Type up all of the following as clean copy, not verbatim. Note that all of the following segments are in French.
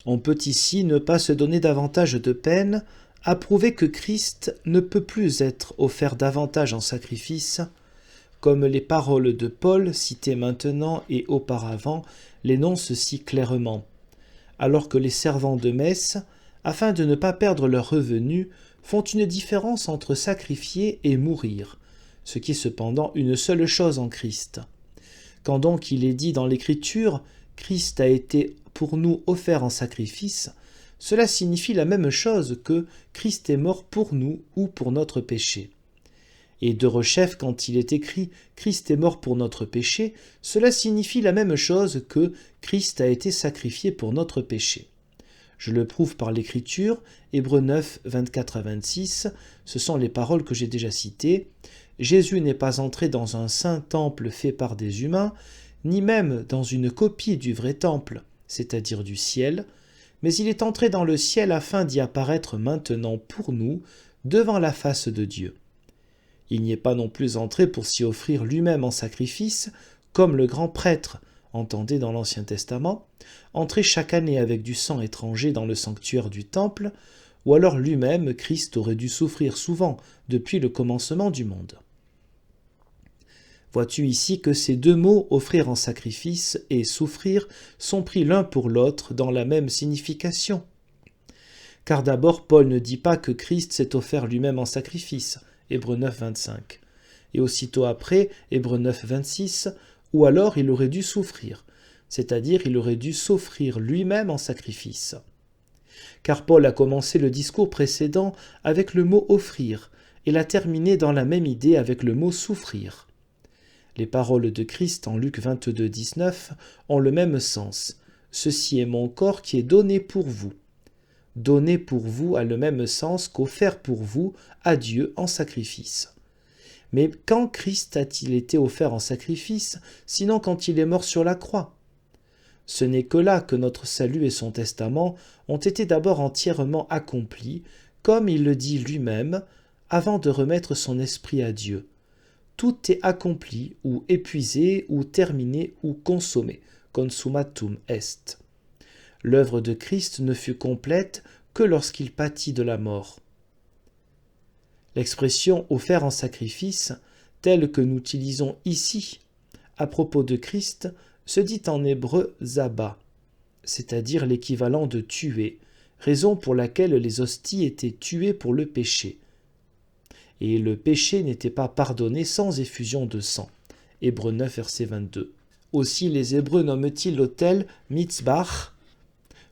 On peut ici ne pas se donner davantage de peine à prouver que Christ ne peut plus être offert davantage en sacrifice, comme les paroles de Paul, citées maintenant et auparavant, l'énoncent si clairement, alors que les servants de messe, afin de ne pas perdre leurs revenus, font une différence entre sacrifier et mourir, ce qui est cependant une seule chose en Christ. Quand donc il est dit dans l'Écriture « Christ a été pour nous offert en sacrifice », cela signifie la même chose que Christ est mort pour nous ou pour notre péché. Et de rechef, quand il est écrit « Christ est mort pour notre péché », cela signifie la même chose que Christ a été sacrifié pour notre péché. Je le prouve par l'Écriture, Hébreux 9, 24 à 26, ce sont les paroles que j'ai déjà citées. Jésus n'est pas entré dans un saint temple fait par des humains, ni même dans une copie du vrai temple, c'est-à-dire du ciel, mais il est entré dans le ciel afin d'y apparaître maintenant pour nous, devant la face de Dieu. Il n'y est pas non plus entré pour s'y offrir lui-même en sacrifice, comme le grand prêtre, entendez dans l'Ancien Testament, entrer chaque année avec du sang étranger dans le sanctuaire du temple, ou alors lui-même, Christ aurait dû souffrir souvent depuis le commencement du monde. Vois-tu ici que ces deux mots, offrir en sacrifice et souffrir, sont pris l'un pour l'autre dans la même signification. Car d'abord, Paul ne dit pas que Christ s'est offert lui-même en sacrifice, Hébreux 9, 25. Et aussitôt après, Hébreux 9, 26, ou alors il aurait dû souffrir, c'est-à-dire il aurait dû s'offrir lui-même en sacrifice. Car Paul a commencé le discours précédent avec le mot « offrir » et l'a terminé dans la même idée avec le mot « souffrir ». Les paroles de Christ en Luc 22, 19 ont le même sens. « Ceci est mon corps qui est donné pour vous ». Donner pour vous a le même sens qu'offert pour vous à Dieu en sacrifice. Mais quand Christ a-t-il été offert en sacrifice, sinon quand il est mort sur la croix? Ce n'est que là que notre salut et son testament ont été d'abord entièrement accomplis, comme il le dit lui-même, avant de remettre son esprit à Dieu. Tout est accompli, ou épuisé, ou terminé, ou consommé, consummatum est. L'œuvre de Christ ne fut complète que lorsqu'il pâtit de la mort. L'expression « offert en sacrifice », telle que nous utilisons ici à propos de Christ, se dit en hébreu « zaba », c'est-à-dire l'équivalent de « tuer », raison pour laquelle les hosties étaient tuées pour le péché. Et le péché n'était pas pardonné sans effusion de sang. Hébreux 9, verset 22. Aussi les Hébreux nomment-ils l'autel « mitzbach »,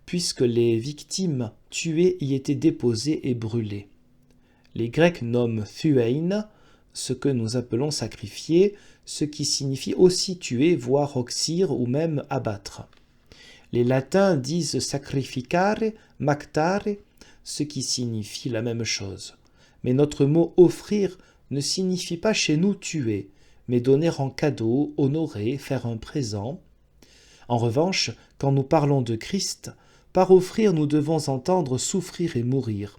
puisque les victimes tuées y étaient déposées et brûlées. Les Grecs nomment thuein, ce que nous appelons sacrifier, ce qui signifie aussi tuer, voire oxyre ou même abattre. Les Latins disent sacrificare, mactare, ce qui signifie la même chose. Mais notre mot offrir ne signifie pas chez nous tuer, mais donner en cadeau, honorer, faire un présent. En revanche, quand nous parlons de Christ, par offrir, nous devons entendre souffrir et mourir.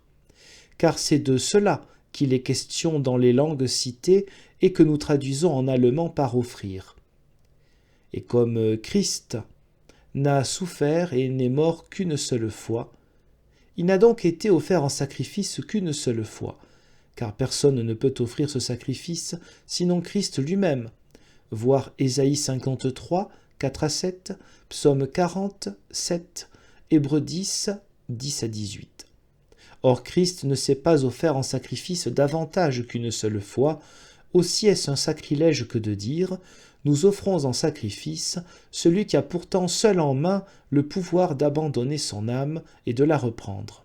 Car c'est de cela qu'il est question dans les langues citées et que nous traduisons en allemand par offrir. Et comme Christ n'a souffert et n'est mort qu'une seule fois, il n'a donc été offert en sacrifice qu'une seule fois, car personne ne peut offrir ce sacrifice sinon Christ lui-même. Voir Ésaïe 53, 4 à 7, Psaume 40, 7, Hébreux 10, 10 à 18. Or Christ ne s'est pas offert en sacrifice davantage qu'une seule fois, aussi est-ce un sacrilège que de dire « Nous offrons en sacrifice celui qui a pourtant seul en main le pouvoir d'abandonner son âme et de la reprendre. »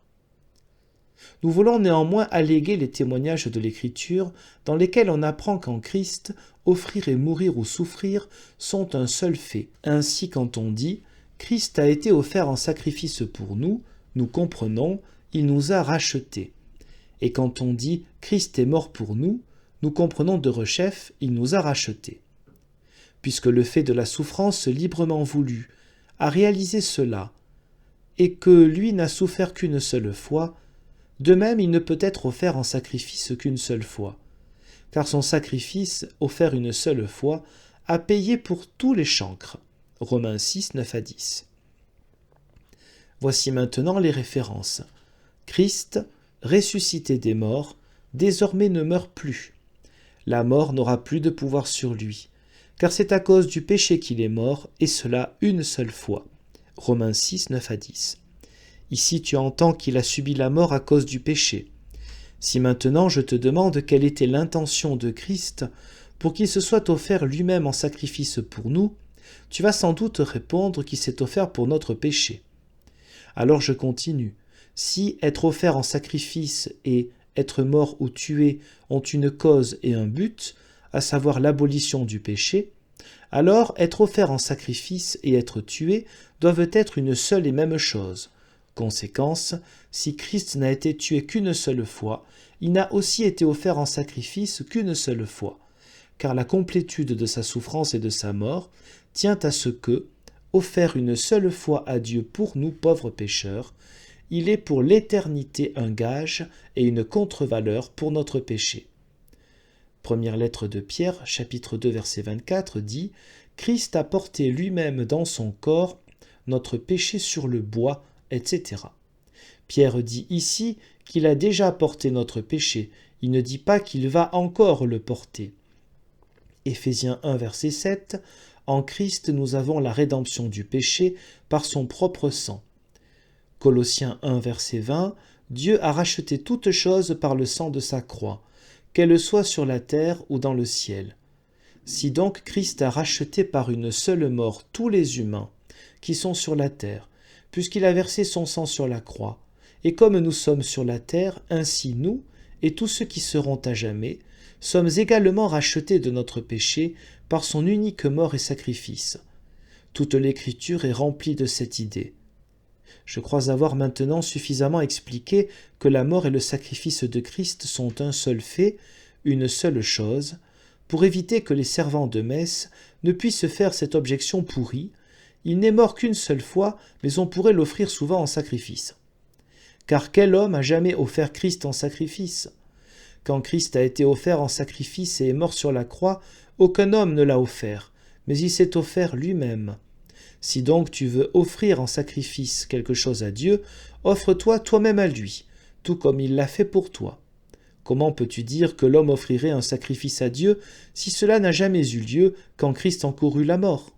Nous voulons néanmoins alléguer les témoignages de l'Écriture dans lesquels on apprend qu'en Christ, offrir et mourir ou souffrir sont un seul fait. Ainsi, quand on dit « Christ a été offert en sacrifice pour nous », nous comprenons « il nous a rachetés ». Et quand on dit « Christ est mort pour nous », nous comprenons de rechef « il nous a rachetés ». Puisque le fait de la souffrance librement voulue a réalisé cela, et que lui n'a souffert qu'une seule fois, de même il ne peut être offert en sacrifice qu'une seule fois, car son sacrifice, offert une seule fois, a payé pour tous les chancres. Romains 6, 9 à 10. Voici maintenant les références. Christ, ressuscité des morts, désormais ne meurt plus. La mort n'aura plus de pouvoir sur lui, car c'est à cause du péché qu'il est mort, et cela une seule fois. Romains 6, 9 à 10. Ici tu entends qu'il a subi la mort à cause du péché. Si maintenant je te demande quelle était l'intention de Christ pour qu'il se soit offert lui-même en sacrifice pour nous, tu vas sans doute répondre qu'il s'est offert pour notre péché. Alors je continue. Si être offert en sacrifice et être mort ou tué ont une cause et un but, à savoir l'abolition du péché, alors être offert en sacrifice et être tué doivent être une seule et même chose. Conséquence, si Christ n'a été tué qu'une seule fois, il n'a aussi été offert en sacrifice qu'une seule fois, car la complétude de sa souffrance et de sa mort tient à ce que, offert une seule fois à Dieu pour nous pauvres pécheurs, il est pour l'éternité un gage et une contre-valeur pour notre péché. Première lettre de Pierre, chapitre 2, verset 24, dit « Christ a porté lui-même dans son corps notre péché sur le bois, etc. » Pierre dit ici qu'il a déjà porté notre péché, il ne dit pas qu'il va encore le porter. Éphésiens 1, verset 7, « En Christ nous avons la rédemption du péché par son propre sang. » Colossiens 1, verset 20, « Dieu a racheté toutes choses par le sang de sa croix, qu'elle soit sur la terre ou dans le ciel. » Si donc Christ a racheté par une seule mort tous les humains qui sont sur la terre, puisqu'il a versé son sang sur la croix, et comme nous sommes sur la terre, ainsi nous, et tous ceux qui seront à jamais, sommes également rachetés de notre péché par son unique mort et sacrifice. Toute l'Écriture est remplie de cette idée. Je crois avoir maintenant suffisamment expliqué que la mort et le sacrifice de Christ sont un seul fait, une seule chose, pour éviter que les servants de messe ne puissent faire cette objection pourrie. Il n'est mort qu'une seule fois, mais on pourrait l'offrir souvent en sacrifice. Car quel homme a jamais offert Christ en sacrifice ? Quand Christ a été offert en sacrifice et est mort sur la croix, aucun homme ne l'a offert, mais il s'est offert lui-même. Si donc tu veux offrir en sacrifice quelque chose à Dieu, offre-toi toi-même à lui, tout comme il l'a fait pour toi. Comment peux-tu dire que l'homme offrirait un sacrifice à Dieu si cela n'a jamais eu lieu quand Christ encourut la mort ?